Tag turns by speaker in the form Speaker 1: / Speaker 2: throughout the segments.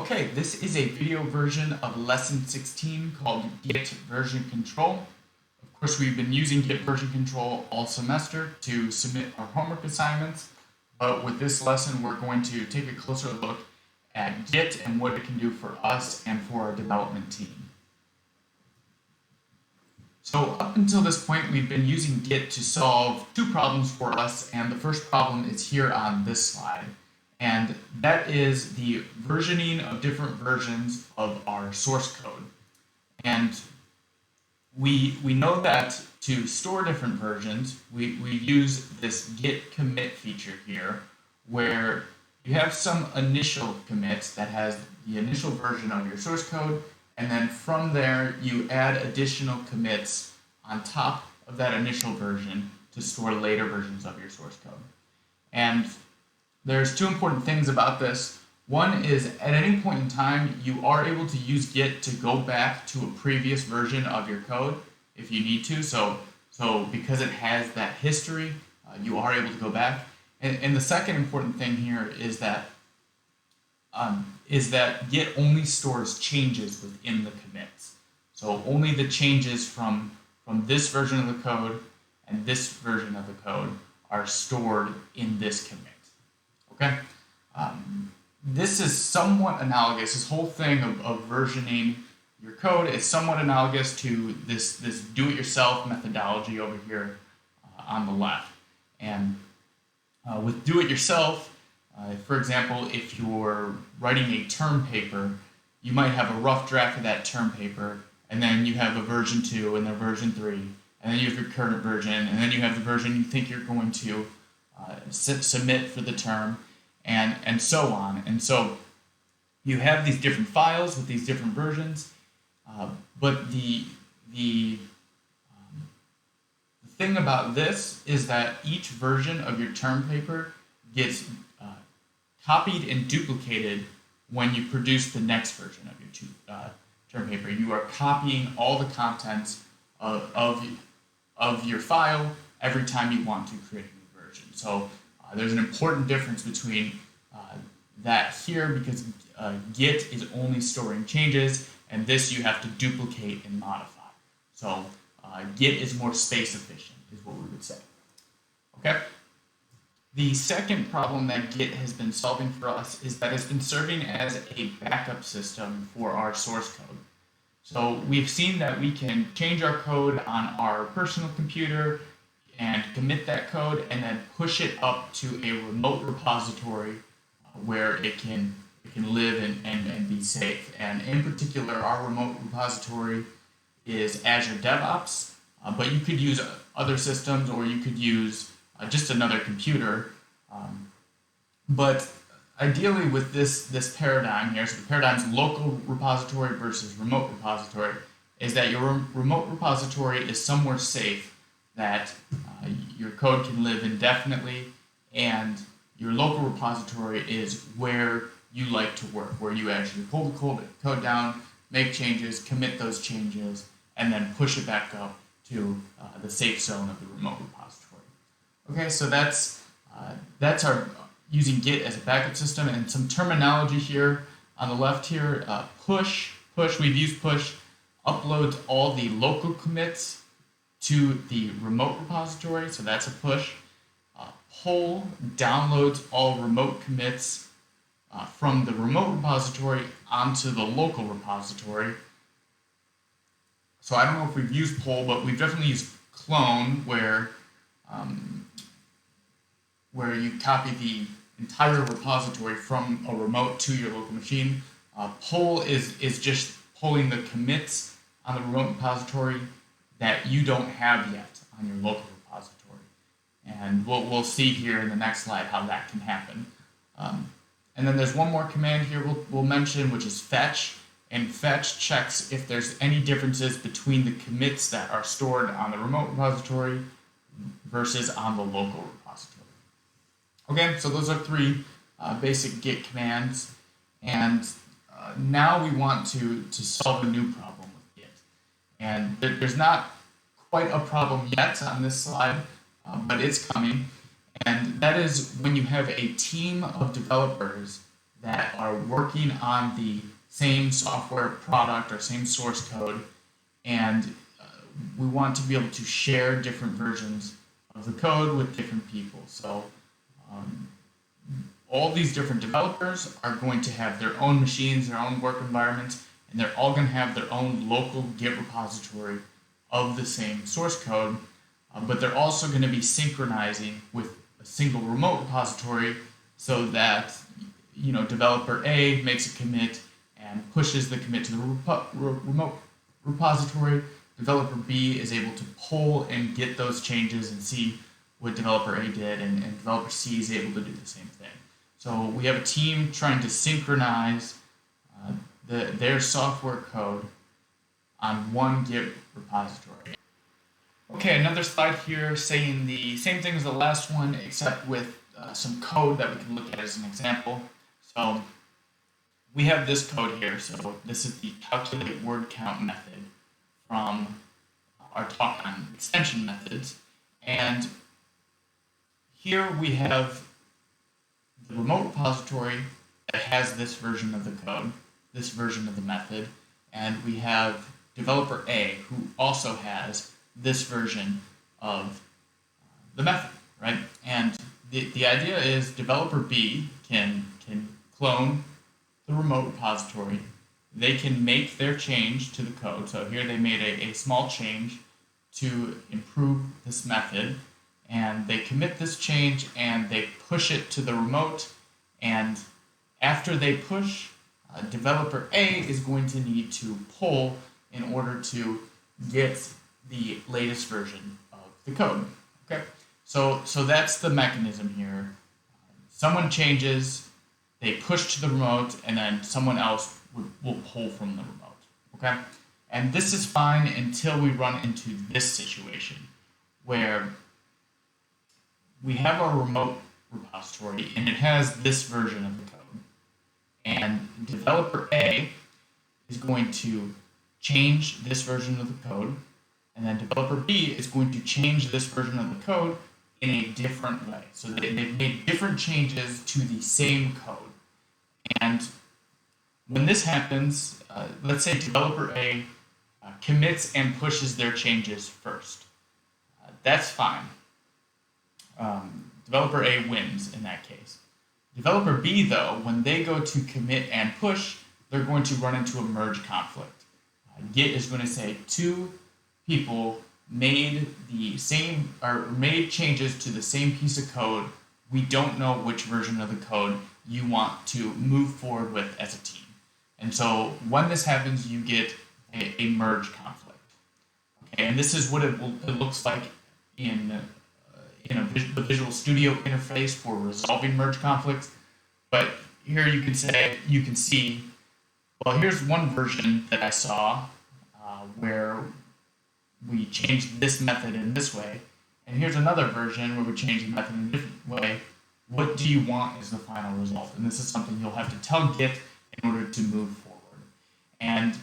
Speaker 1: Okay, this is a video version of lesson 16 called Git Version Control. Of course, we've been using Git Version Control all semester to submit our homework assignments, but with this lesson, we're going to take a closer look at Git and what it can do for us and for our development team. So up until this point, we've been using Git to solve two problems for us, and the first problem is here on this slide. And that is the versioning of different versions of our source code. And we know that to store different versions, we use this git commit feature here, where you have some initial commits that has the initial version of your source code, and then from there you add additional commits on top of that initial version to store later versions of your source code. And there's two important things about this. One is at any point in time, you are able to use Git to go back to a previous version of your code if you need to. So because it has that history, you are able to go back. And the second important thing here is that Git only stores changes within the commits. So only the changes from this version of the code and this version of the code are stored in this commit. Okay, this is somewhat analogous. This whole thing of versioning your code is somewhat analogous to this do-it-yourself methodology over here on the left. And with do-it-yourself, for example, if you're writing a term paper, you might have a rough draft of that term paper, and then you have a version 2 and then version 3, and then you have your current version, and then you have the version you think you're going to submit for the term, and so on. And so you have these different files with these different versions, but the thing about this is that each version of your term paper gets copied and duplicated when you produce the next version of your term paper. You are copying all the contents of your file every time you want to create a new version. So there's an important difference between that here, because Git is only storing changes, and this you have to duplicate and modify. So Git is more space efficient, is what we would say. Okay. The second problem that Git has been solving for us is that it's been serving as a backup system for our source code. So we've seen that we can change our code on our personal computer and commit that code and then push it up to a remote repository where it can live and be safe. And in particular, our remote repository is Azure DevOps, but you could use other systems, or you could use just another computer. But ideally with this paradigm here, so the paradigm's local repository versus remote repository, is that your remote repository is somewhere safe that your code can live indefinitely, and your local repository is where you like to work, where you actually pull the code down, make changes, commit those changes, and then push it back up to the safe zone of the remote repository. Okay, so that's our using Git as a backup system. And some terminology here on the left here. Push, we've used push, uploads all the local commits to the remote repository, so that's a push. Pull downloads all remote commits from the remote repository onto the local repository. So I don't know if we've used pull, but we've definitely used clone, where you copy the entire repository from a remote to your local machine. Pull is just pulling the commits on the remote repository that you don't have yet on your local repository. And we'll see here in the next slide how that can happen. And then there's one more command here we'll mention, which is fetch. And fetch checks if there's any differences between the commits that are stored on the remote repository versus on the local repository. Okay, so those are three basic Git commands. And now we want to solve a new problem with Git. And there's not quite a problem yet on this slide, but it's coming. And that is when you have a team of developers that are working on the same software product or same source code, and we want to be able to share different versions of the code with different people. So all these different developers are going to have their own machines, their own work environments, and they're all going to have their own local Git repository of the same source code, but they're also going to be synchronizing with a single remote repository so that developer A makes a commit and pushes the commit to the remote repository. Developer B is able to pull and get those changes and see what developer A did, and developer C is able to do the same thing. So we have a team trying to synchronize their software code on one Git repository. Okay, another slide here saying the same thing as the last one, except with some code that we can look at as an example. So we have this code here. So this is the calculate word count method from our talk on extension methods. And here we have the remote repository that has this version of the code, this version of the method, and we have developer A who also has this version of the method, right? And the idea is developer B can clone the remote repository. They can make their change to the code. So here they made a small change to improve this method, and they commit this change and they push it to the remote. And after they push, developer A is going to need to pull in order to get the latest version of the code. Okay, so that's the mechanism here. Someone changes, they push to the remote, and then someone else will pull from the remote. Okay, and this is fine until we run into this situation where we have our remote repository and it has this version of the code, and developer A is going to change this version of the code, and then developer B is going to change this version of the code in a different way. So they've made different changes to the same code. And when this happens, let's say developer A commits and pushes their changes first. That's fine. Developer A wins in that case. Developer B, though, when they go to commit and push, they're going to run into a merge conflict. Git is going to say two people made the same or made changes to the same piece of code. We don't know which version of the code you want to move forward with as a team. And so when this happens, you get a merge conflict. Okay, and this is what it looks like in the Visual Studio interface for resolving merge conflicts. But here you can see, well, here's one version that I saw where we changed this method in this way, and here's another version where we changed the method in a different way. What do you want as the final result? And this is something you'll have to tell Git in order to move forward. And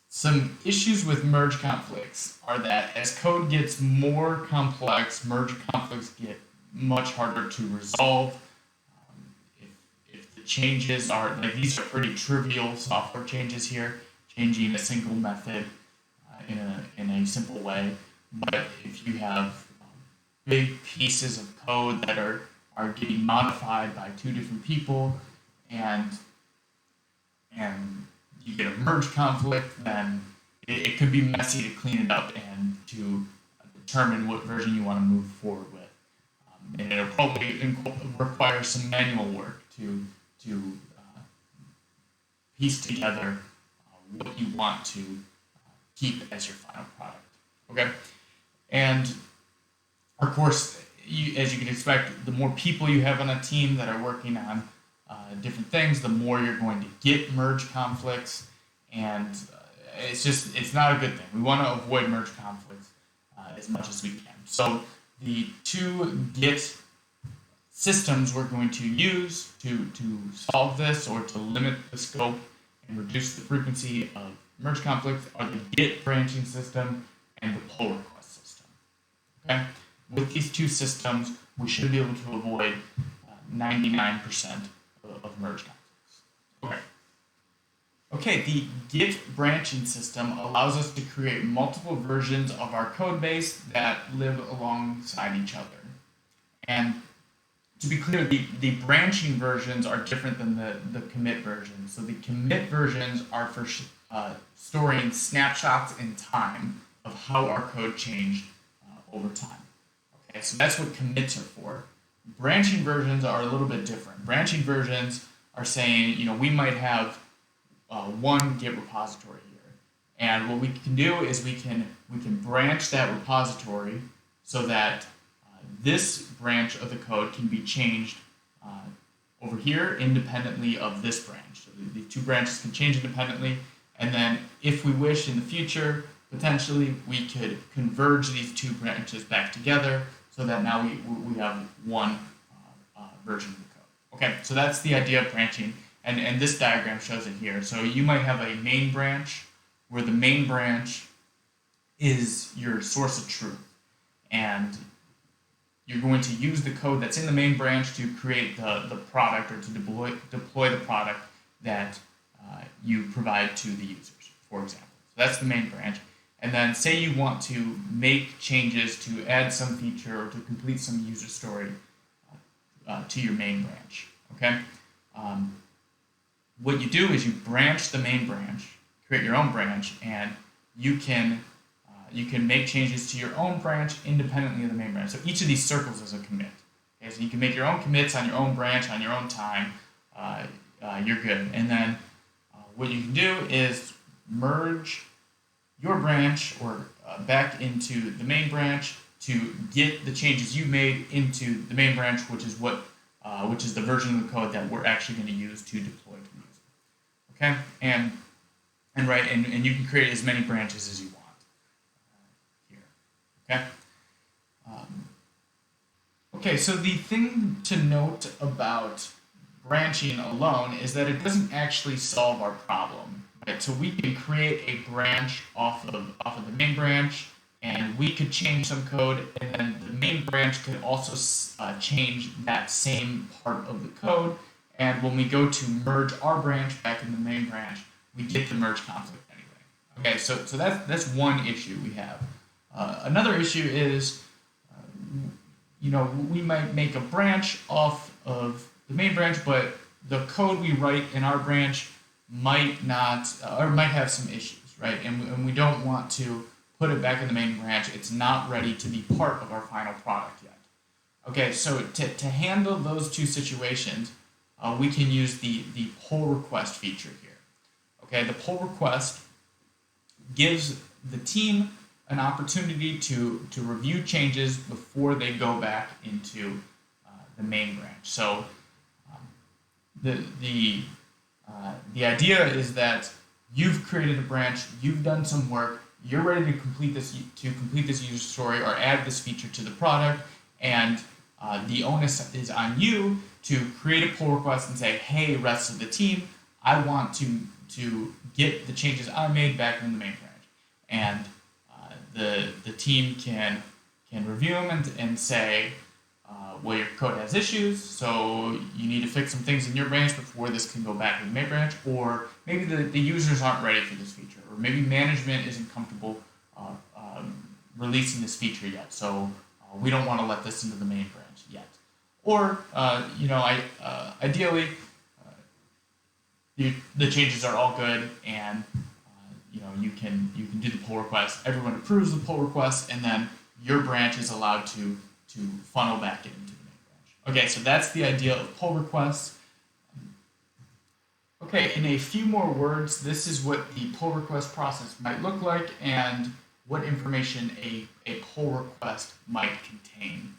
Speaker 1: some issues with merge conflicts are that as code gets more complex, merge conflicts get much harder to resolve. If the changes are, like, these are pretty trivial software changes here, changing a single method in a simple way. But if you have big pieces of code that are getting modified by two different people, and you get a merge conflict, then it could be messy to clean it up and to determine what version you want to move forward with. And it'll probably require some manual work to piece together what you want to keep as your final product. Okay? And of course, as you can expect, the more people you have on a team that are working on different things, the more you're going to get merge conflicts, and it's not a good thing. We want to avoid merge conflicts as much as we can. So the two Git systems we're going to use to solve this, or to limit the scope and reduce the frequency of merge conflicts, are the Git Branching System and the pull request system. Okay? With these two systems, we should be able to avoid 99% of merge conflicts. Okay. Okay, the Git branching system allows us to create multiple versions of our code base that live alongside each other. And to be clear, the branching versions are different than the commit versions. So the commit versions are for storing snapshots in time of how our code changed over time. Okay, so that's what commits are for. Branching versions are a little bit different. Branching versions are saying, we might have one Git repository here, and what we can do is we can branch that repository so that this branch of the code can be changed over here independently of this branch. So the two branches can change independently, and then if we wish in the future, potentially we could converge these two branches back together so that now we have one version of the code. Okay, so that's the idea of branching. And this diagram shows it here. So you might have a main branch where the main branch is your source of truth. And you're going to use the code that's in the main branch to create the product or to deploy the product that you provide to the users, for example. So that's the main branch. And then say you want to make changes to add some feature or to complete some user story to your main branch. Okay? What you do is you branch the main branch, create your own branch, and you can make changes to your own branch independently of the main branch. So each of these circles is a commit. Okay, so you can make your own commits on your own branch on your own time. You're good. And then what you can do is merge your branch or back into the main branch to get the changes you made into the main branch, which is the version of the code that we're actually going to use to deploy to the user. Okay, and you can create as many branches as you want here. Okay. Okay, so the thing to note about branching alone is that it doesn't actually solve our problem. Right? So we can create a branch off of the main branch, and we could change some code, and then the main branch could also change that same part of the code. And when we go to merge our branch back in the main branch, we get the merge conflict anyway. Okay, so that's one issue we have. Another issue is, we might make a branch off of the main branch, but the code we write in our branch might not, or might have some issues, right? And we don't want to put it back in the main branch. It's not ready to be part of our final product yet. Okay, so to handle those two situations, we can use the pull request feature here. Okay, the pull request gives the team an opportunity to review changes before they go back into the main branch. So the idea is that you've created a branch, you've done some work, you're ready to complete this user story or add this feature to the product, and the onus is on you to create a pull request and say, hey, rest of the team, I want to get the changes I made back in the main branch. And the team can review them and say, well, your code has issues, so you need to fix some things in your branch before this can go back in the main branch, or maybe the users aren't ready for this feature, or maybe management isn't comfortable releasing this feature yet, so we don't want to let this into the main branch yet. Or, ideally, the changes are all good, and you can do the pull request. Everyone approves the pull request, and then your branch is allowed to funnel back into the main branch. Okay, so that's the idea of pull requests. Okay, in a few more words, this is what the pull request process might look like and what information a pull request might contain.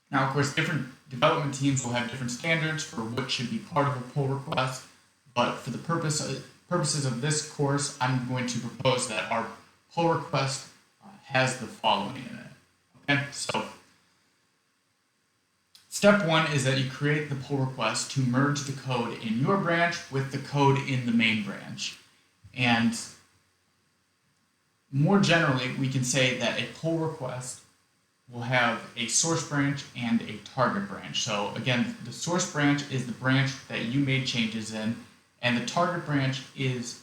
Speaker 1: Now, of course, different development teams will have different standards for what should be part of a pull request, but for the purposes of this course, I'm going to propose that our pull request has the following in it. Okay, so step one is that you create the pull request to merge the code in your branch with the code in the main branch. And more generally, we can say that a pull request will have a source branch and a target branch. So again, the source branch is the branch that you made changes in, and the target branch is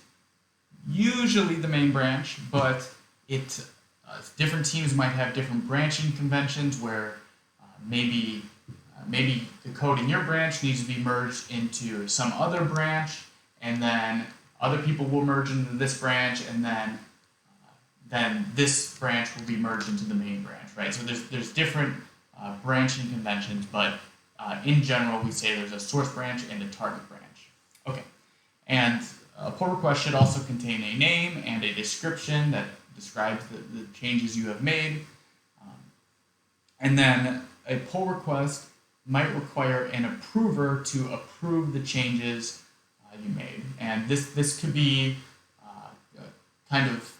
Speaker 1: usually the main branch, but different teams might have different branching conventions where maybe the code in your branch needs to be merged into some other branch, and then other people will merge into this branch, and then this branch will be merged into the main branch, right? So there's different branching conventions, but in general, we say there's a source branch and a target branch. Okay, and a pull request should also contain a name and a description that describes the changes you have made. And then a pull request might require an approver to approve the changes you made. And this could be kind of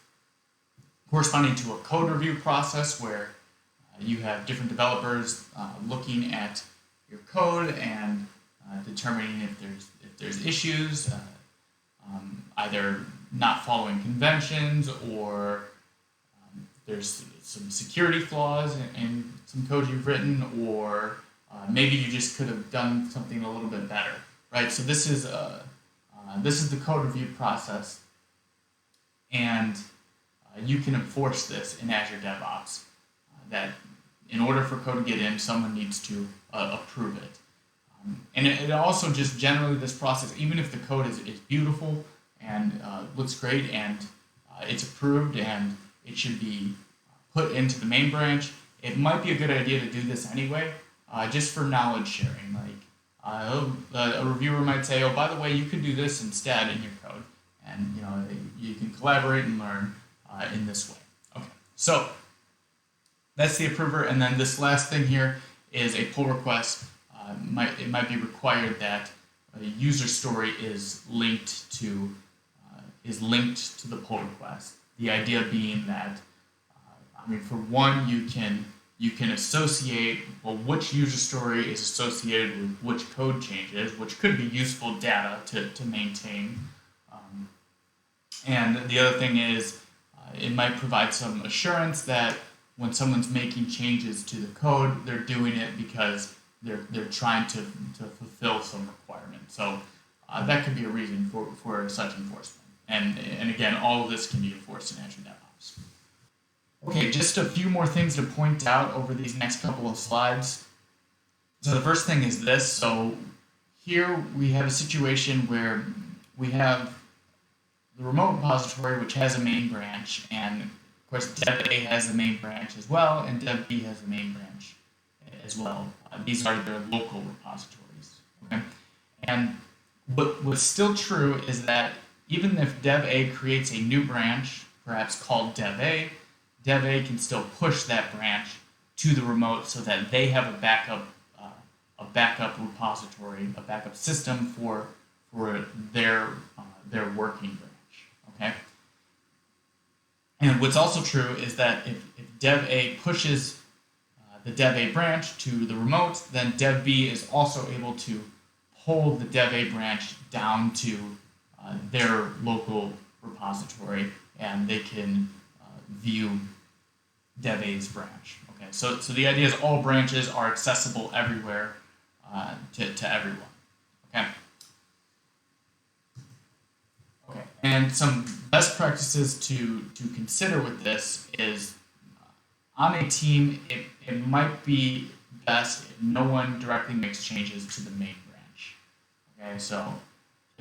Speaker 1: corresponding to a code review process where you have different developers looking at your code and determining if there's issues, either not following conventions or there's some security flaws in some code you've written, or maybe you just could have done something a little bit better, right? So this is the code review process, and you can enforce this in Azure DevOps. That in order for code to get in, someone needs to approve it. And it also just generally this process, even if the code is beautiful and looks great and it's approved and it should be put into the main branch, it might be a good idea to do this anyway, just for knowledge sharing. Like a reviewer might say, oh, by the way, you could do this instead in your code, and you can collaborate and learn in this way. Okay, so that's the approver, and then this last thing here is a pull request. It might be required that a user story is linked to the pull request. The idea being that, for one, you can associate which user story is associated with which code changes, which could be useful data to maintain. And the other thing is, it might provide some assurance that when someone's making changes to the code, they're doing it because they're trying to fulfill some requirement. So that could be a reason for such enforcement. And again, all of this can be enforced in Azure DevOps. Okay, just a few more things to point out over these next couple of slides. So the first thing is this. So here we have a situation where we have the remote repository, which has a main branch, and of course dev A has a main branch as well, and dev B has a main branch as well. These are their local repositories. Okay? And what's still true is that even if dev A creates a new branch, perhaps called dev A can still push that branch to the remote so that they have a backup repository, a backup system for their working branch. Okay. And what's also true is that if dev A pushes the dev A branch to the remote, then dev B is also able to pull the dev A branch down to their local repository, and they can view dev A's branch. Okay, so the idea is all branches are accessible everywhere to everyone. Okay. Okay, and some best practices to consider with this is on a team, it might be best if no one directly makes changes to the main branch. Okay, so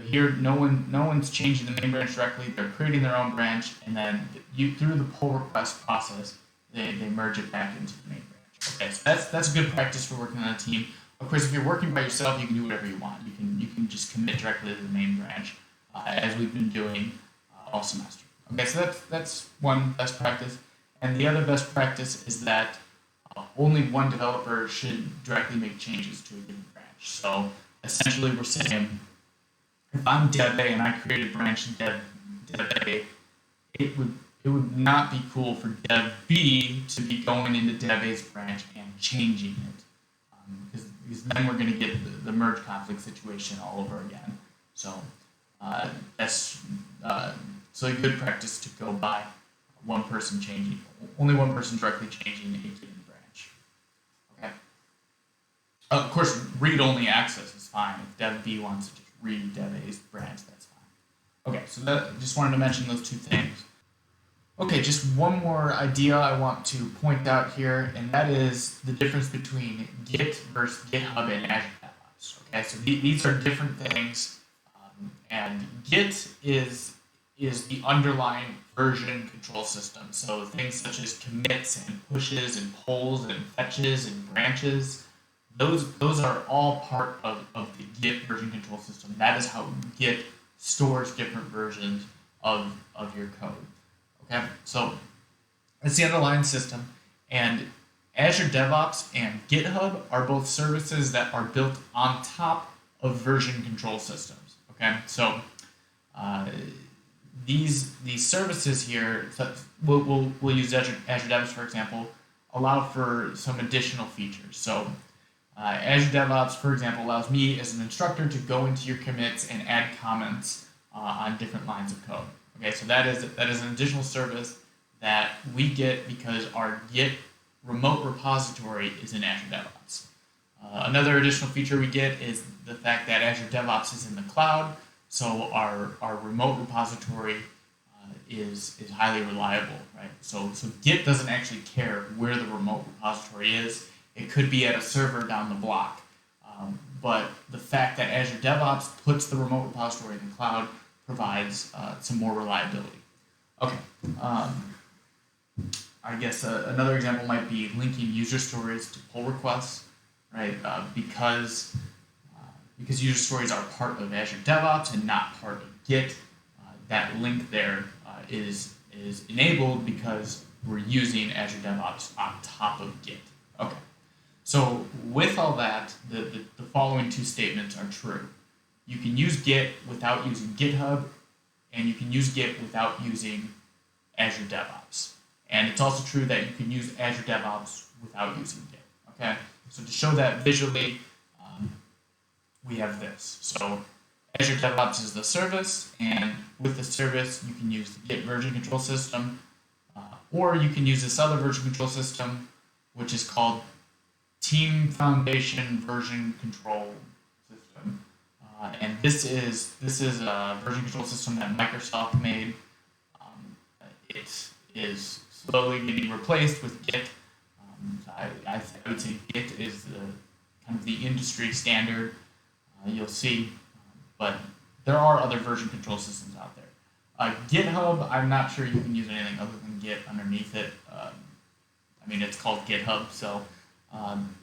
Speaker 1: here no one's changing the main branch directly. They're creating their own branch, and then through the pull request process, they merge it back into the main branch. Okay, so that's a good practice for working on a team. Of course, if you're working by yourself, you can do whatever you want. You can just commit directly to the main branch, as we've been doing all semester. Okay, so that's one best practice. And the other best practice is that only one developer should directly make changes to a given branch. So essentially we're saying, if I'm dev A and I created a branch in dev A, it would not be cool for dev B to be going into dev A's branch and changing it. Because then we're going to get the merge conflict situation all over again. So that's a good practice to go by only one person directly changing a given branch. read-only access is fine. If dev B wants to just read dev A's branch, that's fine. Okay, so just wanted to mention those two things. Okay, just one more idea I want to point out here, and that is the difference between Git versus GitHub and Azure DevOps. Okay, so these are different things, and Git is the underlying version control system. So things such as commits and pushes and pulls and fetches and branches, those are all part of the Git version control system. That is how Git stores different versions of your code. Okay, so that's the underlying system, and Azure DevOps and GitHub are both services that are built on top of version control systems. Okay, so these services here, so we'll use Azure DevOps for example, allow for some additional features. So Azure DevOps, for example, allows me as an instructor to go into your commits and add comments on different lines of code. Okay, so that is an additional service that we get because our Git remote repository is in Azure DevOps. Another additional feature we get is the fact that Azure DevOps is in the cloud, so our remote repository is highly reliable, right? So Git doesn't actually care where the remote repository is. It could be at a server down the block, but the fact that Azure DevOps puts the remote repository in the cloud provides some more reliability. Okay, I guess another example might be linking user stories to pull requests, right? Because user stories are part of Azure DevOps and not part of Git, that link there is enabled because we're using Azure DevOps on top of Git. Okay, so with all that, the following two statements are true. You can use Git without using GitHub, and you can use Git without using Azure DevOps. And it's also true that you can use Azure DevOps without using Git. Okay, so to show that visually, we have this. So Azure DevOps is the service, and with the service, you can use the Git version control system, or you can use this other version control system, which is called Team Foundation Version Control System. And this is a version control system that Microsoft made. It is slowly getting replaced with Git. I would say Git is the kind of the industry standard. You'll see, but there are other version control systems out there. GitHub, I'm not sure you can use anything other than Git underneath it. I mean, it's called GitHub, so.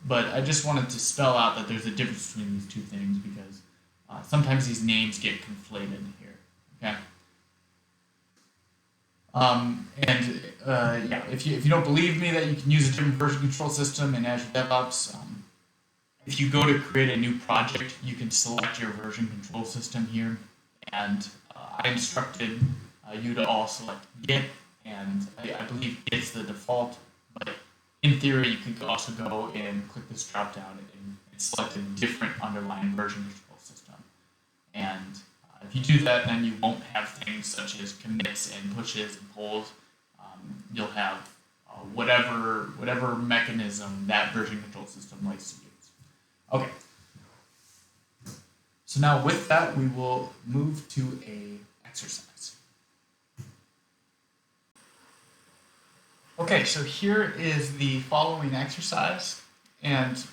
Speaker 1: But I just wanted to spell out that there's a difference between these two things because sometimes these names get conflated here. Okay. Yeah, if you don't believe me that you can use a different version control system in Azure DevOps, if you go to create a new project, you can select your version control system here, and I instructed you to all select Git, and I believe Git's the default, but in theory, you could also go and click this drop down and select a different underlying version control system. And if you do that, then you won't have things such as commits and pushes and pulls. You'll have whatever mechanism that version control system likes to use. Okay. So now with that, we will move to a exercise. Okay, so here is the following exercise, and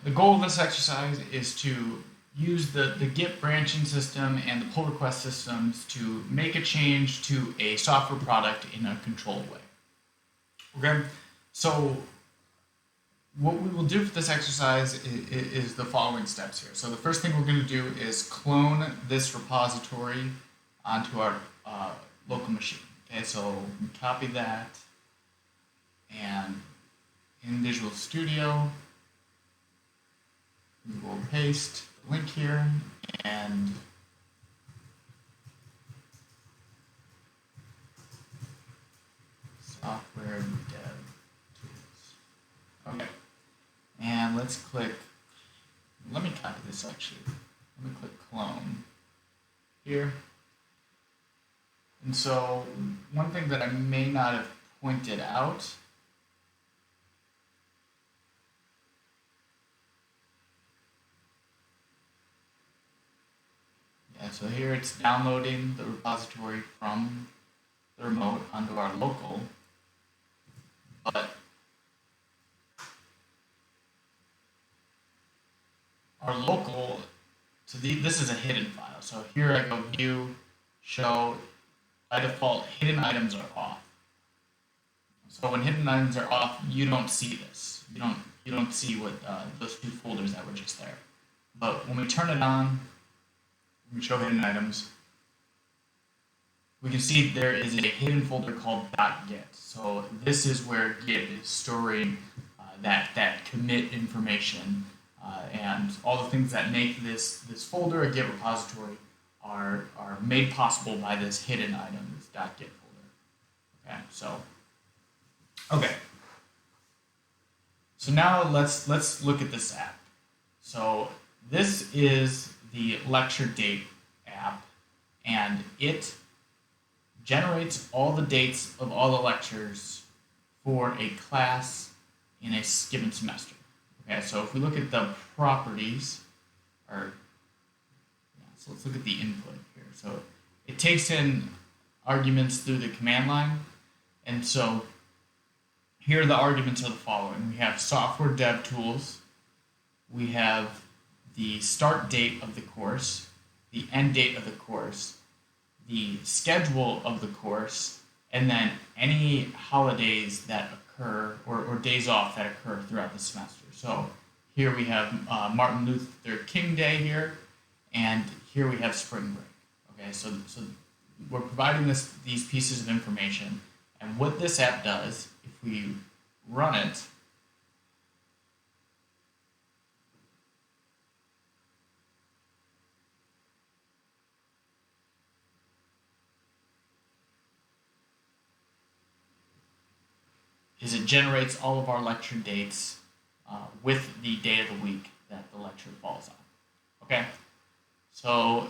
Speaker 1: the goal of this exercise is to use the Git branching system and the pull request systems to make a change to a software product in a controlled way. Okay, so what we will do for this exercise is the following steps here. So the first thing we're going to do is clone this repository onto our local machine. Okay, so copy that, and in Visual Studio, we will paste the link here, and software dev tools. Okay, and let's click, let me copy this actually. Let me click clone here. And so one thing that I may not have pointed out so here it's downloading the repository from the remote onto our local, but our local, so this is a hidden file. So here I go view, show, by default hidden items are off. So when hidden items are off, you don't see this. You don't see what those two folders that were just there. But when we turn it on, we show hidden items, we can see there is a hidden folder called .git. So this is where Git is storing that commit information, and all the things that make this folder a Git repository are made possible by this hidden item, this .git folder. Okay, so now let's look at this app. So this is the lecture date app, and it generates all the dates of all the lectures for a class in a given semester. Okay, so if we look at the properties, so let's look at the input here. So it takes in arguments through the command line, and so here the arguments are the following. We have software dev tools, we have the start date of the course, the end date of the course, the schedule of the course, and then any holidays that occur or days off that occur throughout the semester. So here we have Martin Luther King Day here, and here we have spring break. Okay, so we're providing these pieces of information, and what this app does, if we run it, is it generates all of our lecture dates with the day of the week that the lecture falls on. Okay, so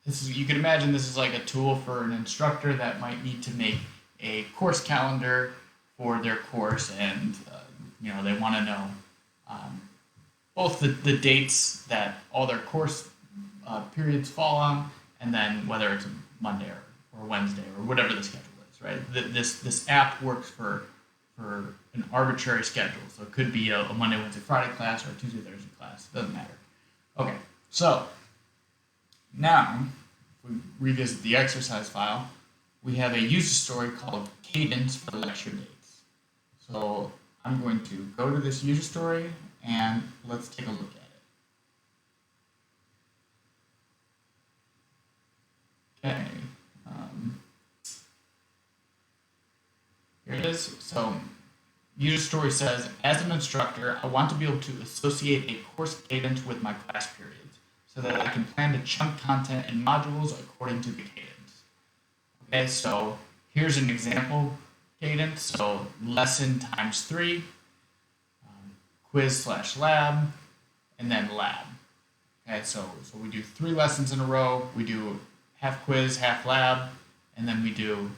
Speaker 1: you can imagine this is like a tool for an instructor that might need to make a course calendar for their course, and they want to know both the dates that all their course periods fall on, and then whether it's a Monday or Wednesday or whatever the schedule is, right? This app works for an arbitrary schedule, so it could be a Monday, Wednesday, Friday class or a Tuesday, Thursday class. Doesn't matter. Okay, so now if we revisit the exercise file, we have a user story called Cadence for lecture dates. So I'm going to go to this user story and let's take a look at it. Okay, here it is. So user story says, as an instructor, I want to be able to associate a course cadence with my class periods so that I can plan to chunk content in modules according to the cadence. Okay, so here's an example cadence. So lesson times 3, quiz/lab, and then lab. Okay, so we do 3 lessons in a row. We do half quiz, half lab, and then we do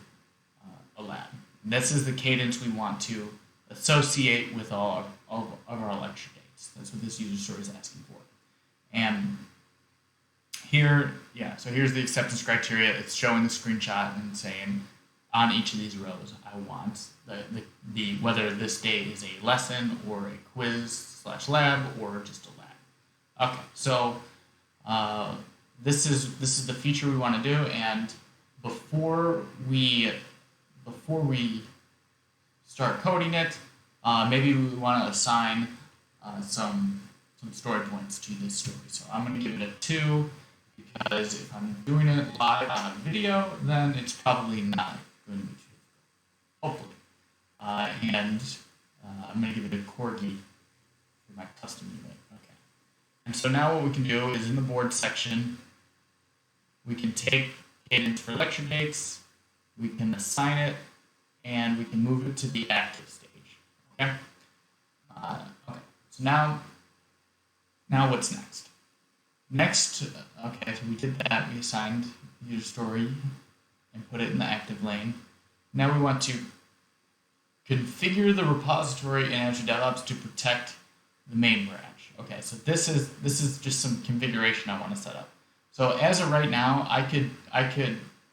Speaker 1: a lab. And this is the cadence we want to associate with all of our lecture dates. That's what this user story is asking for. And here, so here's the acceptance criteria. It's showing the screenshot and saying on each of these rows, I want the whether this day is a lesson or a quiz/lab or just a lab. Okay, so this is the feature we want to do, and before we start coding it, maybe we want to assign some story points to this story. So I'm going to give it a 2. Because if I'm doing it live on a video, then it's probably not going to be true. Hopefully. And I'm going to give it a corgi for my custom unit. Okay. And so now what we can do is in the board section, we can take cadence for lecture dates, we can assign it, and we can move it to the active stage. Okay? Okay. So now what's next? Next, okay, so we did that. We assigned user story and put it in the active lane. Now we want to configure the repository in Azure DevOps to protect the main branch. Okay, so this is just some configuration I want to set up. So as of right now, I could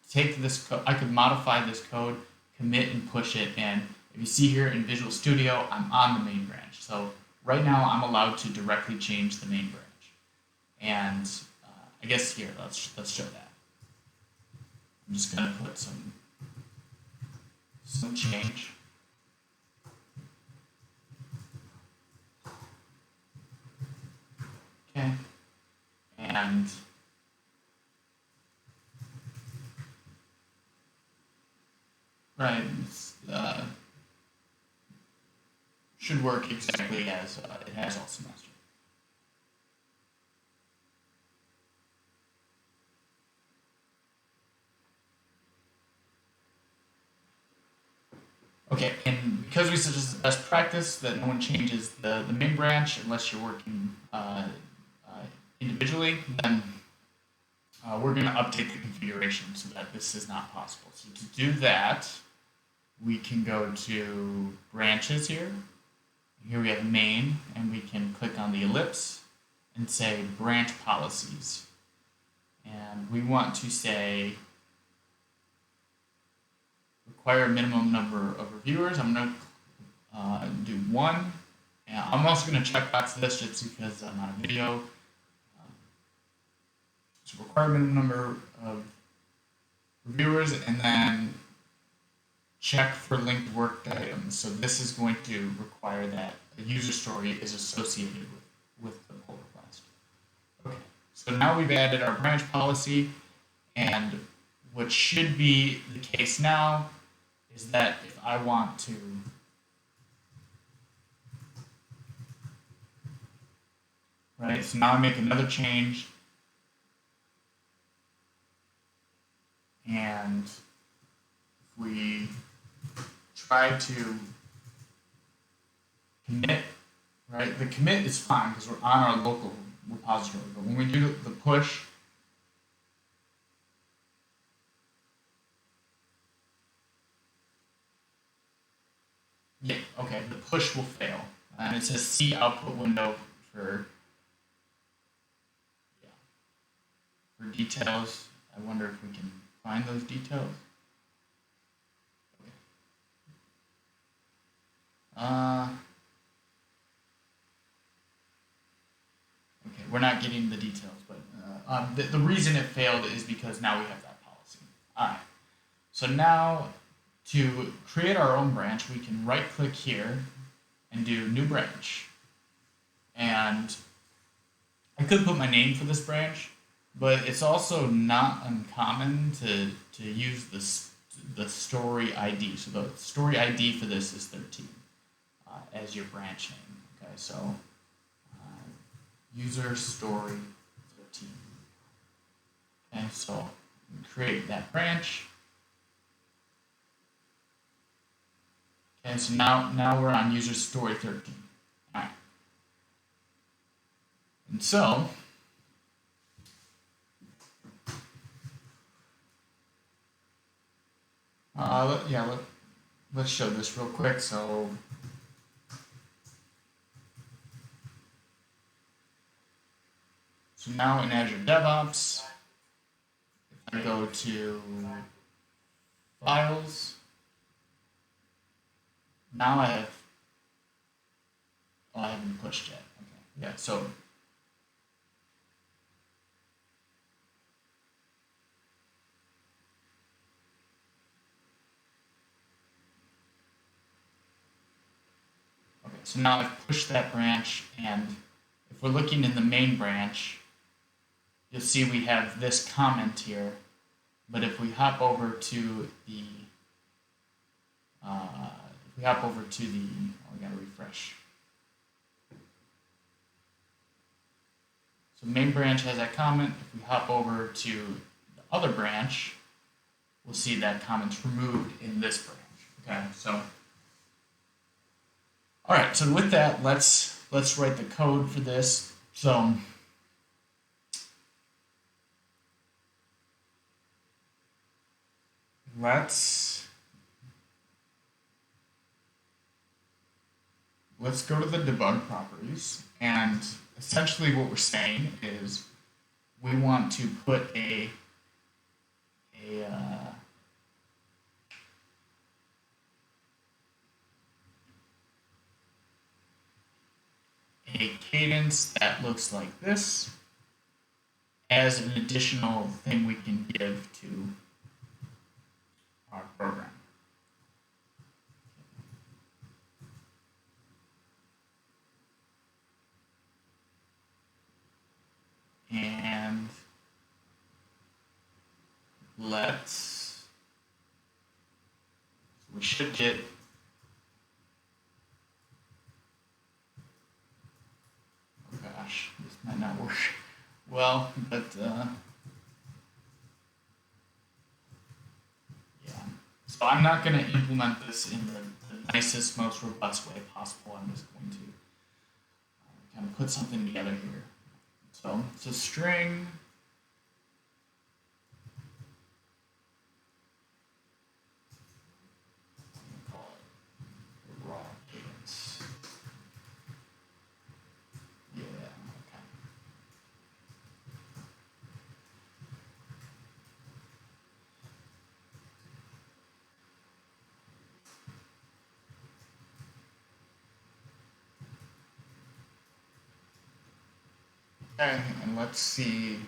Speaker 1: take this I could modify this code, commit and push it, and if you see here in Visual Studio, I'm on the main branch. So right now I'm allowed to directly change the main branch. And I guess here let's show that. I'm just gonna put some change. Okay, and right, should work exactly as it has all semester. Okay, and because we suggest best practice that no one changes the main branch unless you're working individually, then we're going to update the configuration so that this is not possible. So to do that, we can go to branches here. Here we have main, and we can click on the ellipse and say branch policies. And we want to say require a minimum number of reviewers. I'm going to do 1. And I'm also going to checkbox this just because I'm on a video. So require a minimum number of reviewers, and then check for linked worked items. So this is going to require that a user story is associated with the pull request. Okay, so now we've added our branch policy, and what should be the case now is that if I want to so now I make another change, and if we try to commit, the commit is fine because we're on our local repository, but when we do the push, okay, the push will fail, and it says see output window for details. I wonder if we can find those details. Okay, we're not getting the details, but the reason it failed is because now we have that policy. All right, so now to create our own branch, we can right-click here and do New Branch. And I could put my name for this branch, but it's also not uncommon to use the story ID. So the story ID for this is 13 as your branch name. Okay, so user story 13. And so create that branch. And so now we're on user story 13. All right. And so let's show this real quick. So now in Azure DevOps, if I go to Files, now I haven't pushed yet. Okay, yeah, so so now I've pushed that branch, and if we're looking in the main branch, you'll see we have this comment here. But if we hop over to the, we gotta refresh. So main branch has that comment. If we hop over to the other branch, we'll see that comment's removed in this branch. Okay, so. All right, so with that, let's write the code for this. So let's go to the debug properties, and essentially what we're saying is we want to put a cadence that looks like this as an additional thing we can give to our program. And we should get, oh gosh, this might not work well, but yeah. So I'm not going to implement this in the nicest, most robust way possible. I'm just going to kind of put something together here. So it's a string. Call it raw cadence. Yeah, okay. Okay, and let's see.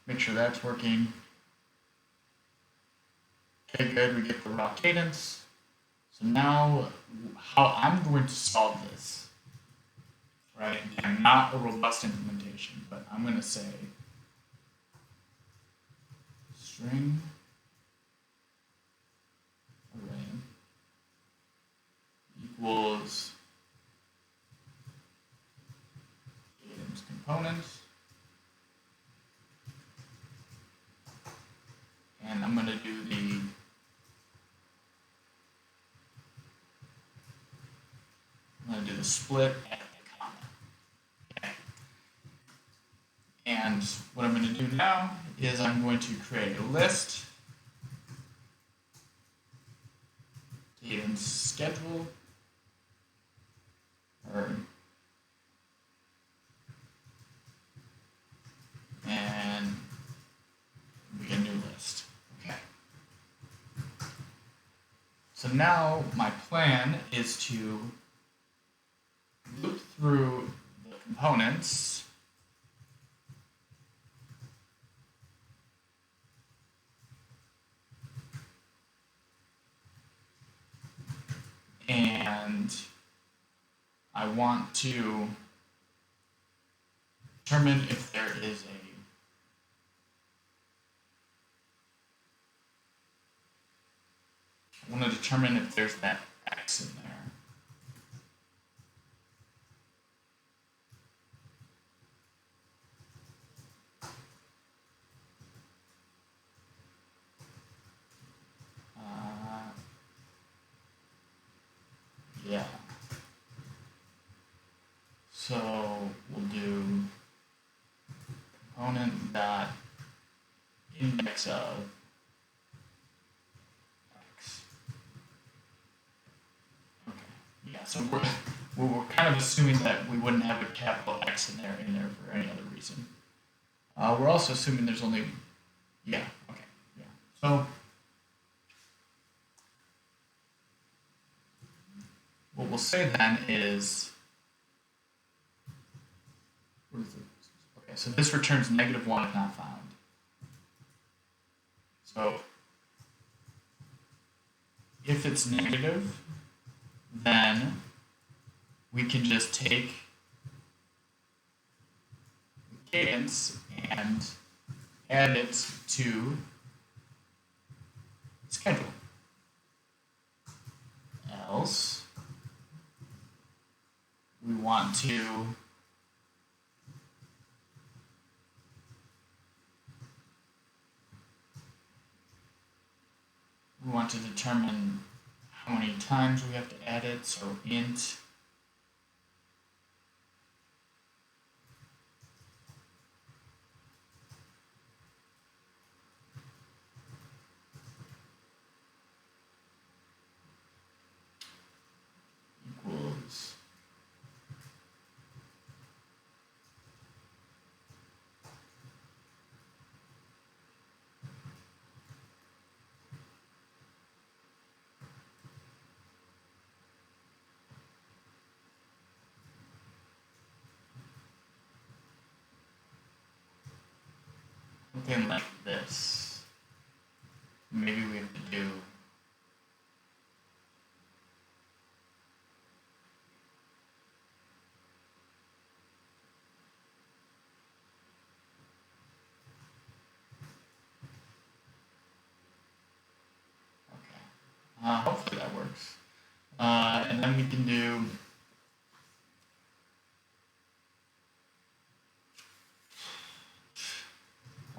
Speaker 1: Make sure that's working. Okay, good, we get the raw cadence. So now, how I'm going to solve this, right? Again, not a robust implementation, but I'm going to say string array equals cadence components. And I'm going to do the split at the comma. Okay. And what I'm going to do now is I'm going to create a list, cadence schedule, and be a new list. Okay. So now my plan is to loop through the components and I want to determine if there is I want to determine if there's that X in there. Yeah. So we'll do component dot index of X. Okay. Yeah. So we're kind of assuming that we wouldn't have a capital X in there for any other reason. We're also assuming there's only, yeah. Okay. Yeah. So what we'll say then is, okay, so this returns -1 if not found. So if it's negative, then we can just take the cadence and add it to schedule. Else, we want to determine how many times we have to add it, so int equals something like this. Maybe we have to do hopefully that works. And then we can do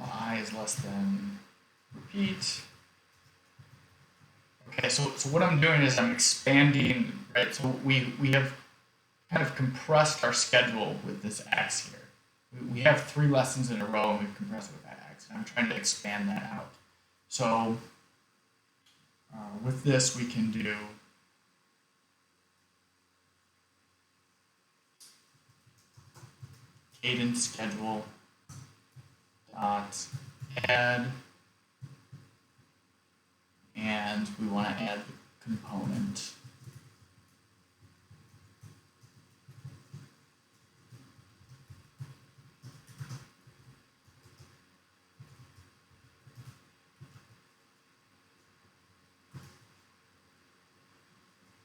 Speaker 1: I is less than repeat. Okay, so what I'm doing is I'm expanding, right? So we have kind of compressed our schedule with this X here. We have 3 lessons in a row and we've compressed it with that X. And I'm trying to expand that out. So with this we can do cadence schedule dot add, and we want to add the component.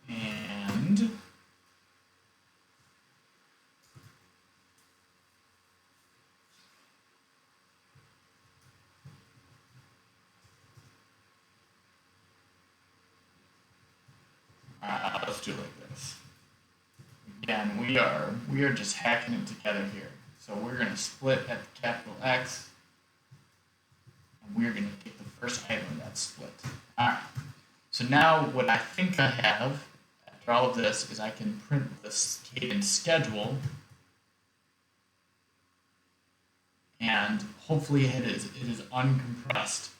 Speaker 1: And let's do it like this. Again, we are just hacking it together here. So we're going to split at the capital X, and we're going to take the first item of that split. All right. So now what I think I have after all of this is I can print this cadence schedule, and hopefully it is uncompressed.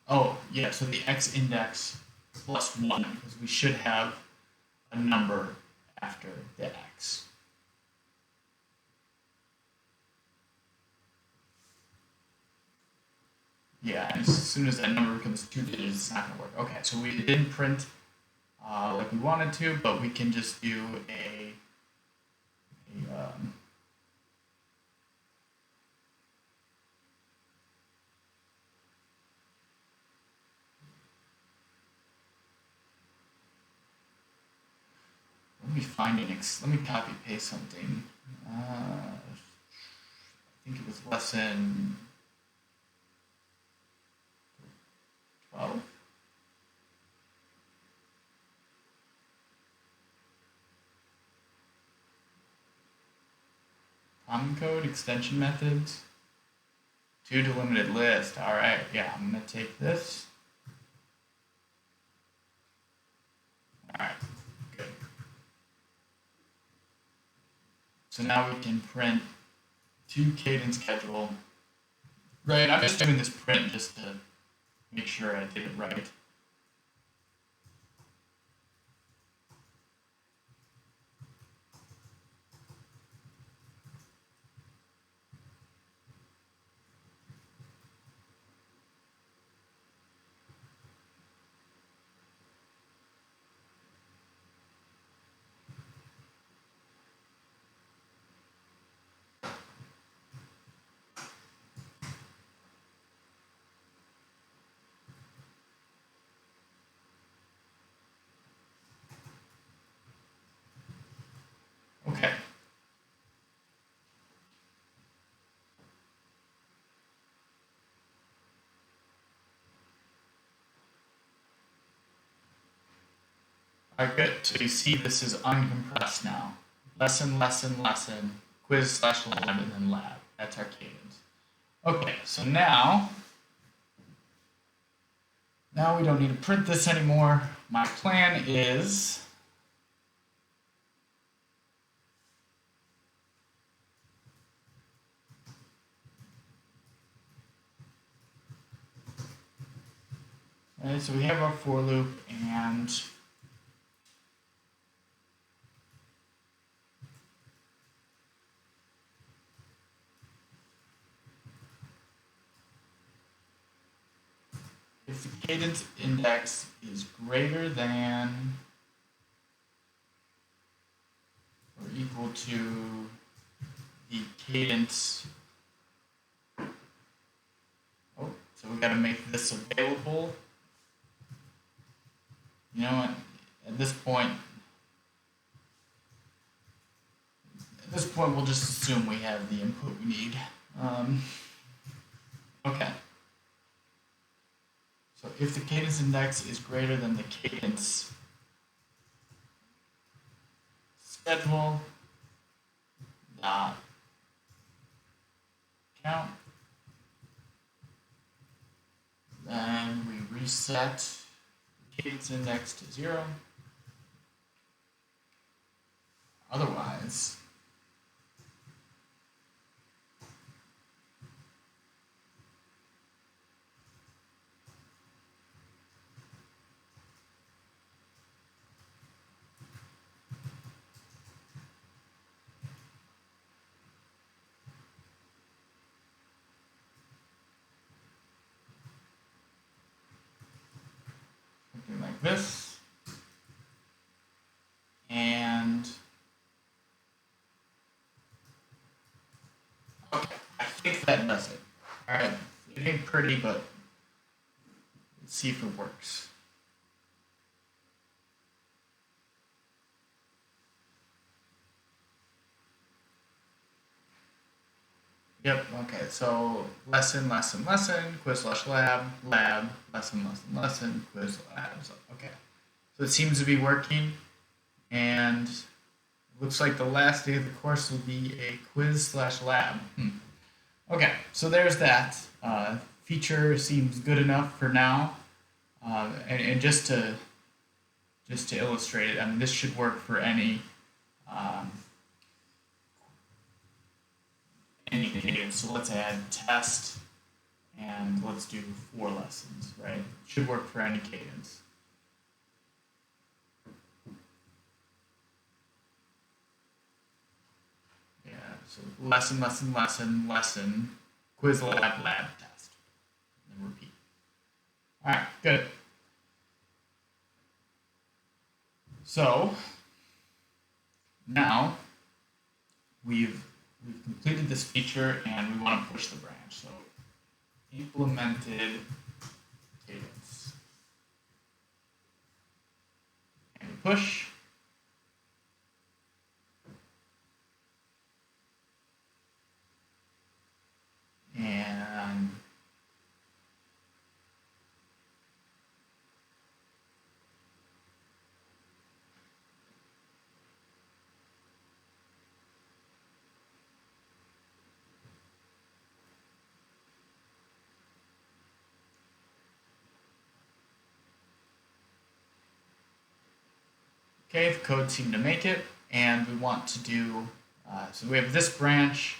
Speaker 1: Oh, yeah, so the X index plus 1, because we should have a number after the X. Yeah, and as soon as that number becomes 2 digits, it's not going to work. Okay, so we didn't print like we wanted to, but we can just do let me find let me copy paste something. I think it was lesson 12. Common code, extension methods, to delimited list. All right, yeah, I'm going to take this. All right, good. So now we can print to cadence schedule. Right, I'm just doing this print just to make sure I did it right. Okay. All right, good. So you see this is uncompressed now. Lesson, lesson, lesson, quiz / lab, and then lab. That's our cadence. Okay, so now we don't need to print this anymore. My plan is right, so we have our for loop, and if the cadence index is greater than or equal to the cadence, so we got to make this available. You know what? At this point, we'll just assume we have the input we need. Okay. So if the cadence index is greater than the cadence schedule dot count, then we reset the cadence index to 0. Otherwise, something like this, and okay, I think that does it. All right, it ain't pretty, but let's see if it works. Yep, okay, so lesson, quiz/lab, lesson, quiz, lab. Okay, so it seems to be working, and it looks like the last day of the course will be a quiz/lab. Okay, so there's that. Feature seems good enough for now, and just to illustrate it, I mean, this should work for any cadence. So let's add test, and let's do 4 lessons, right? It should work for any cadence. Yeah, so lesson, quiz, lab, test, and then repeat. All right, good. So now we've completed this feature and we want to push the branch. So implemented cadence. And we push. And okay, the code seemed to make it, and we want to do, so we have this branch,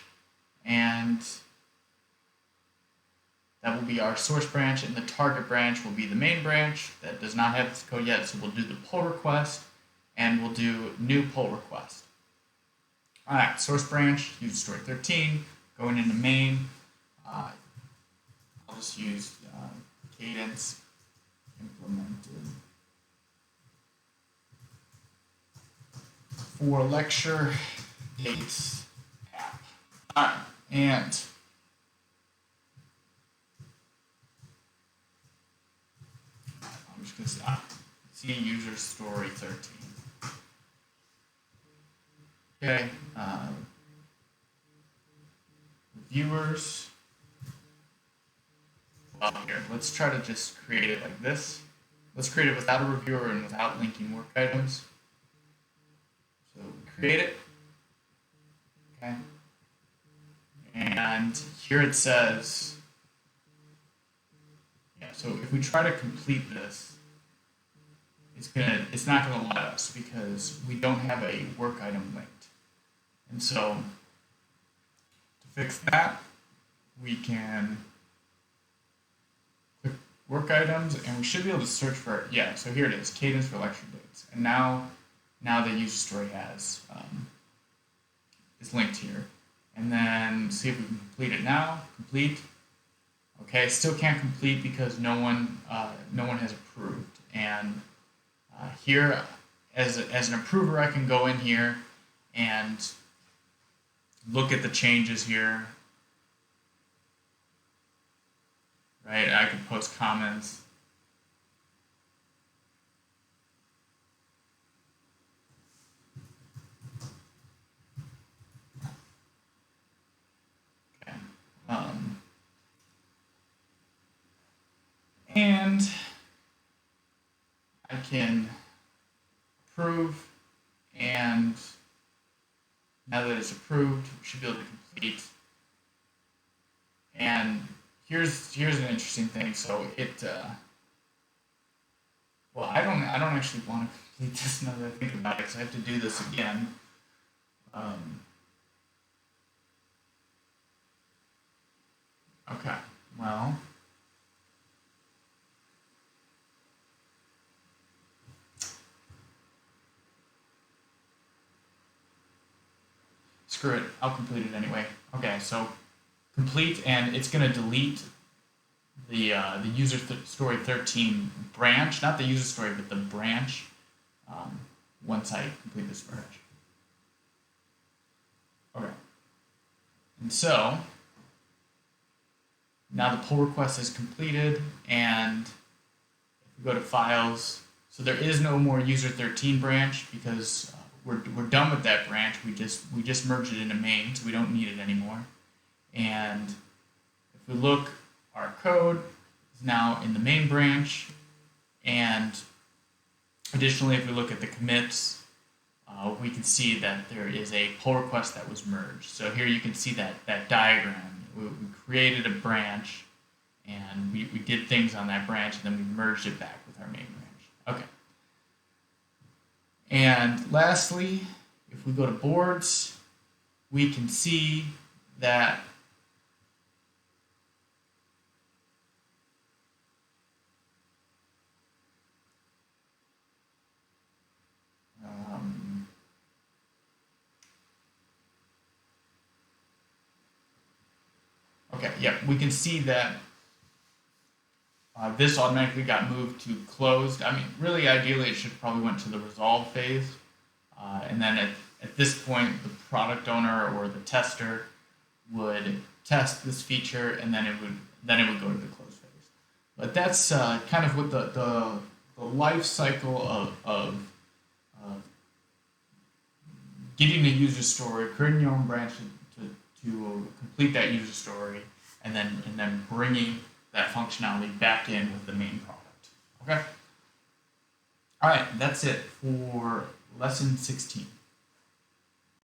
Speaker 1: and that will be our source branch, and the target branch will be the main branch that does not have this code yet, so we'll do the pull request, and we'll do new pull request. All right, source branch, use story 13, going into main, I'll just use cadence implemented for lecture dates app. All right, and I'm just going to stop. See user story 13. Okay, reviewers. Well, here, let's try to just create it like this. Let's create it without a reviewer and without linking work items. So create it. Okay. And here it says, yeah, so if we try to complete this, it's not gonna let us because we don't have a work item linked. And so to fix that, we can click work items and we should be able to search for, yeah, so here it is, cadence for lecture dates. And now the user story has is linked here. And then see if we can complete it now. Complete. Okay, still can't complete because no one has approved. And here, as an approver, I can go in here and look at the changes here. Right, I can post comments. Okay. And I can approve, and now that it's approved, we should be able to complete. And here's an interesting thing. So it, well, I don't actually want to complete this now that I think about it, because I have to do this again. Okay, well. Screw it, I'll complete it anyway. Okay, so complete, and it's going to delete the user story 13 branch, not the user story, but the branch, once I complete this merge. Okay, and so now the pull request is completed, and if we go to files, so there is no more user 13 branch because we're done with that branch. We just merged it into main, so we don't need it anymore. And if we look, our code is now in the main branch. And additionally, if we look at the commits, we can see that there is a pull request that was merged. So here you can see that diagram. We created a branch, and we did things on that branch, and then we merged it back with our main branch. Okay. And lastly, if we go to boards, we can see that we can see that this automatically got moved to closed. I mean, really, ideally, it should probably went to the resolve phase. And then at this point, the product owner or the tester would test this feature, and then it would go to the close phase. But that's kind of what the life cycle of getting a user story, creating your own branch to complete that user story, and then bringing that functionality back in with the main product. Okay. All right, that's it for lesson 16.